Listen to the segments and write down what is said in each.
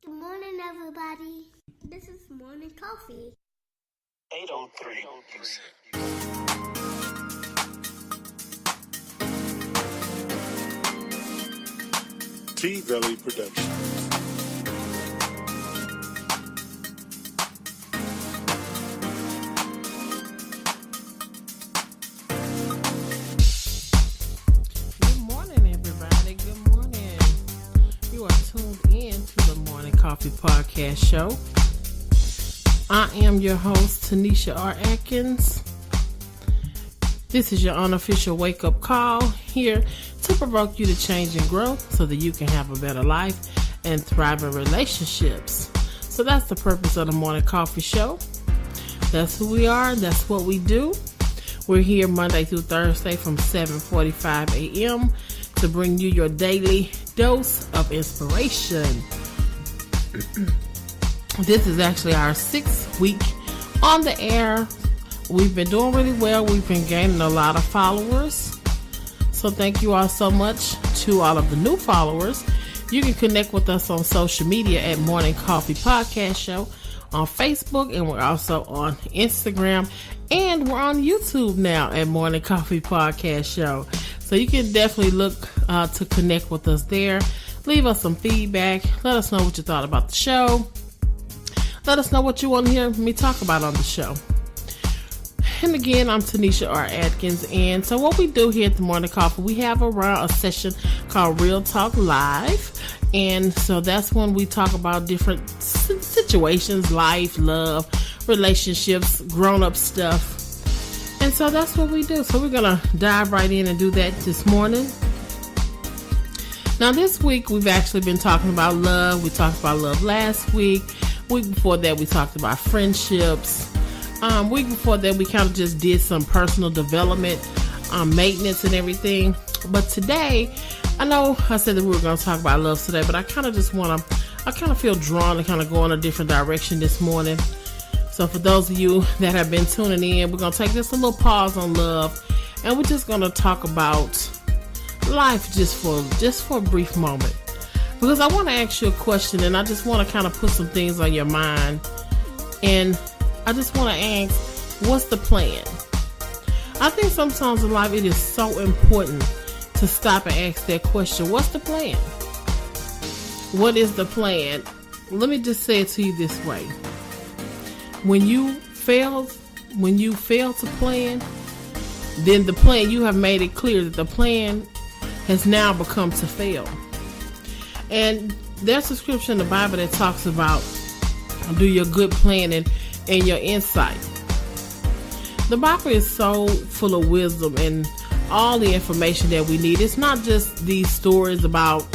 Good morning, everybody. This is Morning Coffee. 803 music. T-Belly Productions. Good morning, everybody. Good morning. You are tuned in to the Morning Coffee Podcast Show. I am your host, Tanisha R. Atkins. This is your unofficial wake-up call here to provoke you to change and grow so that you can have a better life and thrive in relationships. So that's the purpose of the Morning Coffee Show. That's who we are. That's what we do. We're here Monday through Thursday from 7:45 a.m. to bring you your daily dose of inspiration. This is actually our 6th week on the air. We've been doing really well. We've been gaining a lot of followers. So thank you all so much to all of the new followers. You can connect with us on social media at Morning Coffee Podcast Show on Facebook, and we're also on Instagram, and we're on YouTube now at Morning Coffee Podcast Show. So you can definitely look to connect with us there. Leave us some feedback. Let us know what you thought about the show. Let us know what you want to hear me talk about on the show. And again, I'm Tanisha R. Atkins, and so what we do here at the Morning Coffee, we have a session called Real Talk Live, and so that's when we talk about different situations, life, love, relationships, grown-up stuff, and so that's what we do. So we're gonna dive right in and do that this morning. Now this week, we've actually been talking about love. We talked about love last week. Week before that, we talked about friendships. Week before that, we kind of just did some personal development, maintenance and everything. But today, I know I said that we were going to talk about love today, but I kind of feel drawn to kind of go in a different direction this morning. So for those of you that have been tuning in, we're going to take just a little pause on love, and we're just going to talk about life just for a brief moment. Because I want to ask you a question, and I just want to kind of put some things on your mind. And I just want to ask, what's the plan? I think sometimes in life it is so important to stop and ask that question. What's the plan? What is the plan? Let me just say it to you this way. When you fail to plan, then the plan, you have made it clear that the plan has now become to fail. And there's a scripture in the Bible that talks about do your good planning and your insight. The Bible is so full of wisdom and all the information that we need. It's not just these stories about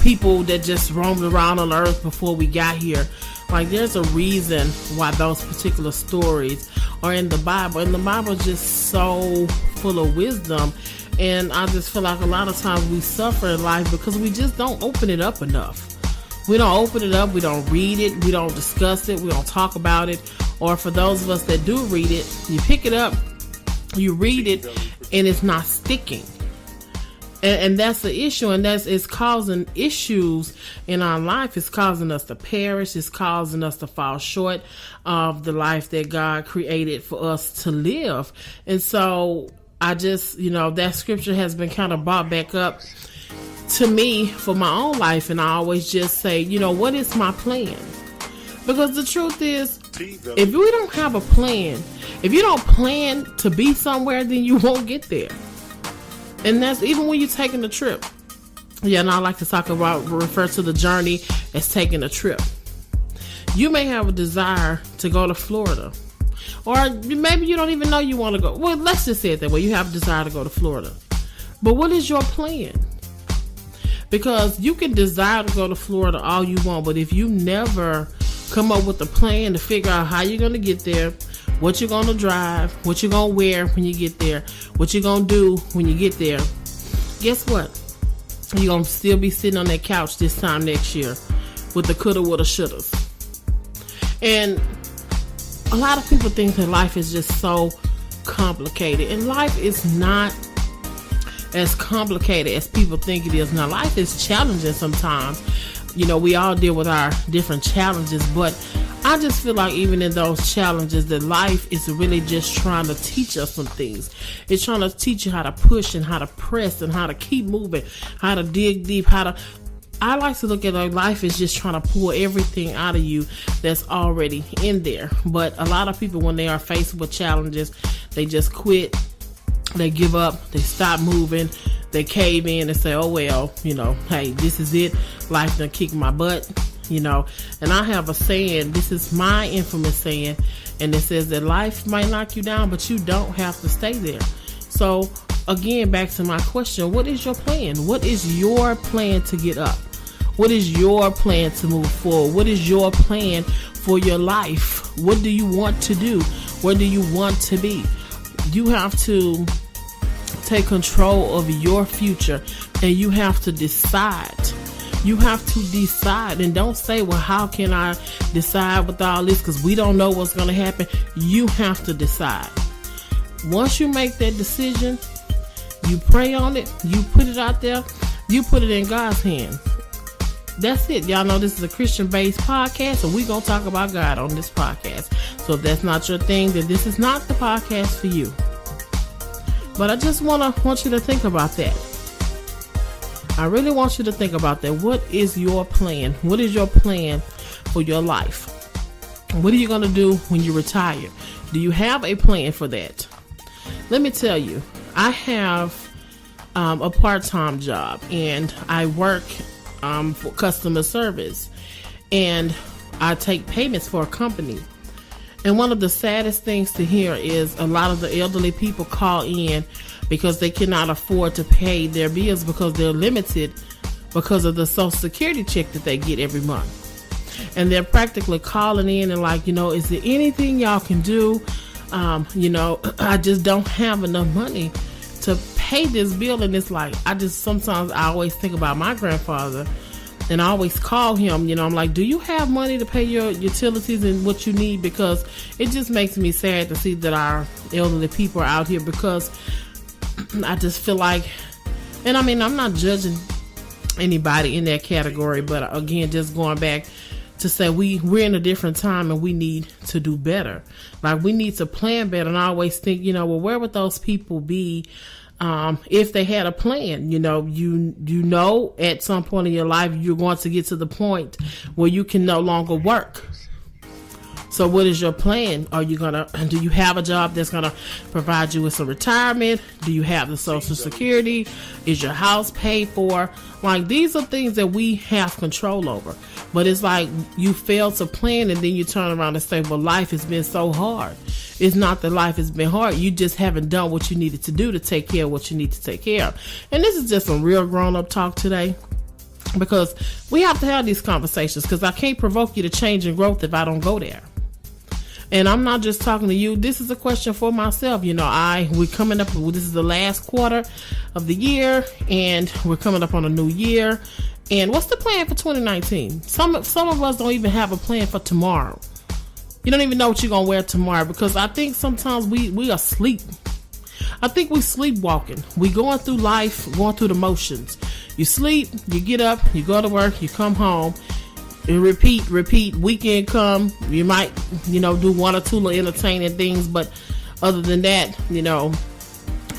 people that just roamed around on earth before we got here. Like, there's a reason why those particular stories are in the Bible, and the Bible is just so full of wisdom. And I just feel like a lot of times we suffer in life because we just don't open it up enough. We don't open it up, we don't read it, we don't discuss it, we don't talk about it. Or for those of us that do read it, you pick it up, you read it, and it's not sticking. And that's the issue, and it's causing issues in our life. It's causing us to perish. It's causing us to fall short of the life that God created for us to live. And so I just, that scripture has been kind of brought back up to me for my own life, and I always just say, what is my plan? Because the truth is, if we don't have a plan, if you don't plan to be somewhere, then you won't get there. And that's even when you're taking a trip. Yeah, and I like to refer to the journey as taking a trip. You may have a desire to go to Florida, or maybe you don't even know you want to go. Well, let's just say it that way. You have a desire to go to Florida. But what is your plan? Because you can desire to go to Florida all you want, but if you never come up with a plan to figure out how you're going to get there, what you're going to drive, what you're going to wear when you get there, what you're going to do when you get there, guess what? You're going to still be sitting on that couch this time next year with the coulda, woulda, shouldas. And a lot of people think that life is just so complicated, and life is not as complicated as people think it is. Now, life is challenging sometimes, we all deal with our different challenges, but I just feel like even in those challenges, that life is really just trying to teach us some things. It's trying to teach you how to push and how to press and how to keep moving, how to dig deep, I like to look at like life is just trying to pull everything out of you that's already in there. But a lot of people, when they are faced with challenges, they just quit, they give up, they stop moving, they cave in and say, oh well, hey, this is it, life done kicked my butt, and I have a saying, this is my infamous saying, and it says that life might knock you down, but you don't have to stay there. So again, back to my question, what is your plan? What is your plan to get up? What is your plan to move forward? What is your plan for your life? What do you want to do? Where do you want to be? You have to take control of your future, and you have to decide. You have to decide, and don't say, well, how can I decide with all this? Because we don't know what's going to happen. You have to decide. Once you make that decision, you pray on it, you put it out there, you put it in God's hand. That's it. Y'all know this is a Christian-based podcast, and we're going to talk about God on this podcast. So if that's not your thing, then this is not the podcast for you. But I just want you to think about that. I really want you to think about that. What is your plan? What is your plan for your life? What are you going to do when you retire? Do you have a plan for that? Let me tell you, I have a part-time job, and I work for customer service, and I take payments for a company. And one of the saddest things to hear is a lot of the elderly people call in because they cannot afford to pay their bills because they're limited because of the Social Security check that they get every month. And they're practically calling in and like, is there anything y'all can do? I just don't have enough money to pay this bill. And it's like, sometimes I always think about my grandfather, and I always call him, I'm like, do you have money to pay your utilities and what you need? Because it just makes me sad to see that our elderly people are out here, because I just feel like, and I mean, I'm not judging anybody in that category, but again, just going back to say we're in a different time and we need to do better. Like, we need to plan better. And I always think, well, where would those people be if they had a plan? At some point in your life, you're going to get to the point where you can no longer work. So what is your plan? Do you have a job that's going to provide you with some retirement? Do you have the Social Security? Is your house paid for? Like, these are things that we have control over. But it's like you fail to plan, and then you turn around and say, well, life has been so hard. It's not that life has been hard. You just haven't done what you needed to do to take care of what you need to take care of. And this is just some real grown-up talk today, because we have to have these conversations, because I can't provoke you to change and growth if I don't go there. And I'm not just talking to you. This is a question for myself. We're coming up, this is the last quarter of the year, and we're coming up on a new year. And what's the plan for 2019? Some of us don't even have a plan for tomorrow. You don't even know what you're going to wear tomorrow, because I think sometimes we are asleep. I think we sleepwalking. We going through life, going through the motions. You sleep, you get up, you go to work, you come home, and repeat. Weekend come, you might, do one or two little entertaining things, but other than that,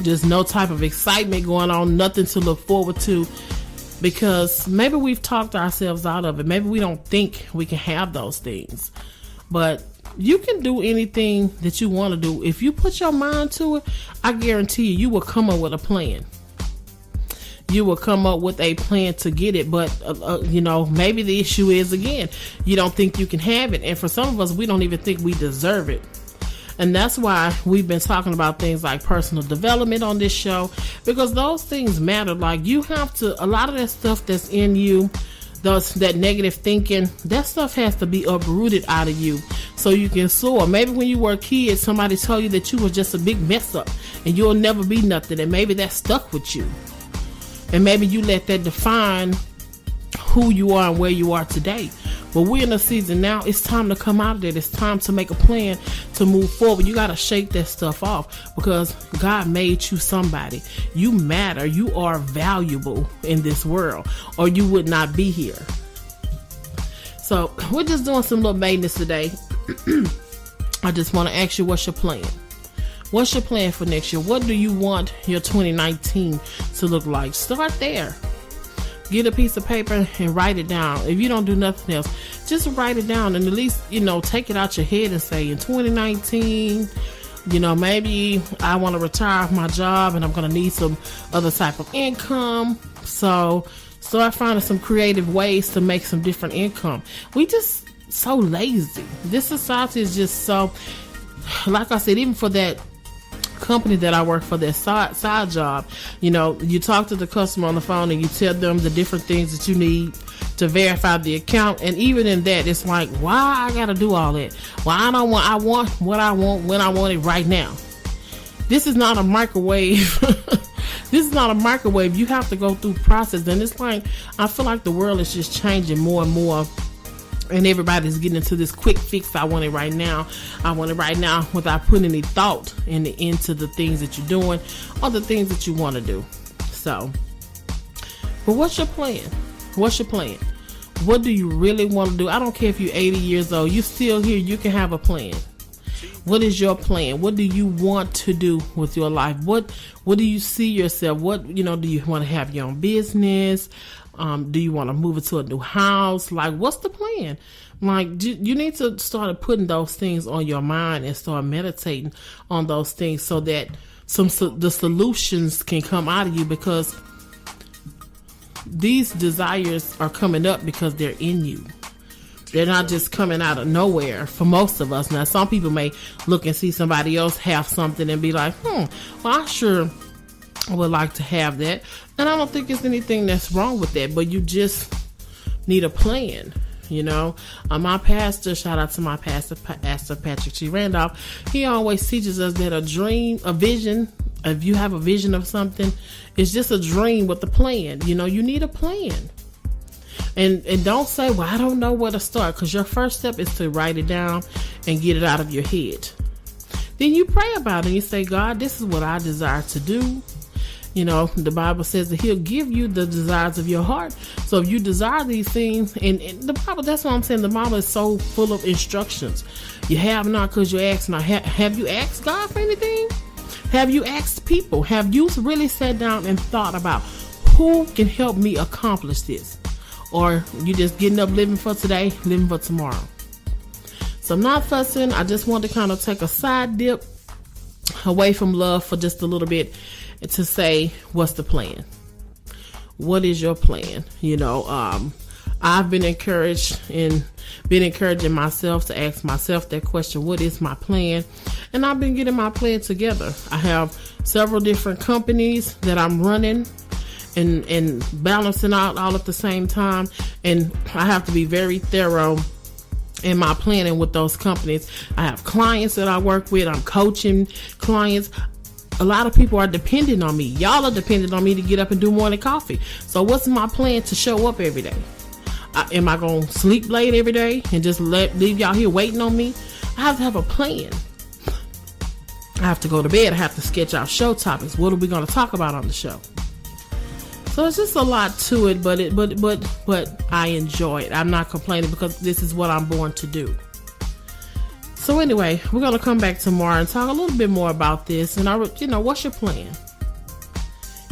just no type of excitement going on, nothing to look forward to, because maybe we've talked ourselves out of it. Maybe we don't think we can have those things, but you can do anything that you want to do. If you put your mind to it, I guarantee you will come up with a plan. You will come up with a plan to get it. But, maybe the issue is, again, you don't think you can have it. And for some of us, we don't even think we deserve it. And that's why we've been talking about things like personal development on this show, because those things matter. Like, you have to, a lot of that stuff that's in you, that negative thinking, that stuff has to be uprooted out of you so you can soar. Maybe when you were a kid, somebody told you that you were just a big mess up and you'll never be nothing, and maybe that stuck with you. And maybe you let that define who you are and where you are today. But we're in a season now, it's time to come out of it. It's time to make a plan to move forward. You got to shake that stuff off, because God made you somebody. You matter. You are valuable in this world, or you would not be here. So we're just doing some little maintenance today. I just want to ask you, what's your plan? What's your plan for next year? What do you want your 2019 to look like? Start there. Get a piece of paper and write it down. If you don't do nothing else, just write it down and at least, take it out your head and say, in 2019, maybe I want to retire my job and I'm going to need some other type of income. So start finding some creative ways to make some different income. We just so lazy. This society is just so, like I said, even for that company that I work for, that side job, you talk to the customer on the phone and you tell them the different things that you need to verify the account, and even in that, it's like, why I gotta do all that? Well, I want what I want when I want it right now. This is not a microwave. This is not a microwave. You have to go through process, and it's like, I feel like the world is just changing more and more, and everybody's getting into this quick fix. I want it right now. I want it right now, without putting any thought into the things that you're doing or the things that you want to do. So, but what's your plan? What's your plan? What do you really want to do? I don't care if you're 80 years old. You're still here. You can have a plan. What is your plan? What do you want to do with your life? What do you see yourself? What, do you want to have your own business? Do you want to move into a new house? Like, what's the plan? Like, you need to start putting those things on your mind and start meditating on those things so that the solutions can come out of you, because these desires are coming up because they're in you. They're not just coming out of nowhere for most of us. Now, some people may look and see somebody else have something and be like, well, I sure would like to have that. And I don't think there's anything that's wrong with that, but you just need a plan. My pastor, shout out to my pastor, Pastor Patrick G. Randolph, he always teaches us that a vision, if you have a vision of something, it's just a dream with a plan. You need a plan. And don't say, well, I don't know where to start, because your first step is to write it down and get it out of your head. Then you pray about it and you say, God, this is what I desire to do. The Bible says that he'll give you the desires of your heart. So if you desire these things, and the Bible, that's what I'm saying, the Bible is so full of instructions. You have not because you ask not. Have you asked God for anything? Have you asked people? Have you really sat down and thought about who can help me accomplish this? Or you just getting up living for today, living for tomorrow? So I'm not fussing. I just want to kind of take a side dip away from love for just a little bit, to say, what's the plan? What is your plan? I've been encouraged and been encouraging myself to ask myself that question, what is my plan? And I've been getting my plan together. I have several different companies that I'm running and balancing out all at the same time. And I have to be very thorough in my planning with those companies. I have clients that I work with. I'm coaching clients. A lot of people are dependent on me. Y'all are dependent on me to get up and do morning coffee. So what's my plan to show up every day? Am I going to sleep late every day and just leave y'all here waiting on me? I have to have a plan. I have to go to bed. I have to sketch out show topics. What are we going to talk about on the show? So it's just a lot to it, but I enjoy it. I'm not complaining, because this is what I'm born to do. So anyway, we're going to come back tomorrow and talk a little bit more about this. And, what's your plan?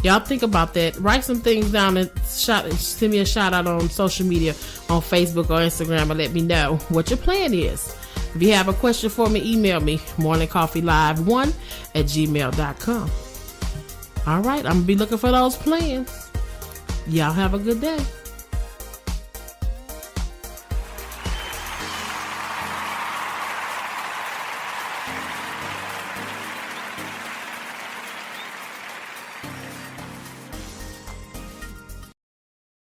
Y'all think about that. Write some things down and send me a shout out on social media, on Facebook or Instagram, and let me know what your plan is. If you have a question for me, email me, morningcoffeelive1@gmail.com. All right, I'm going to be looking for those plans. Y'all have a good day.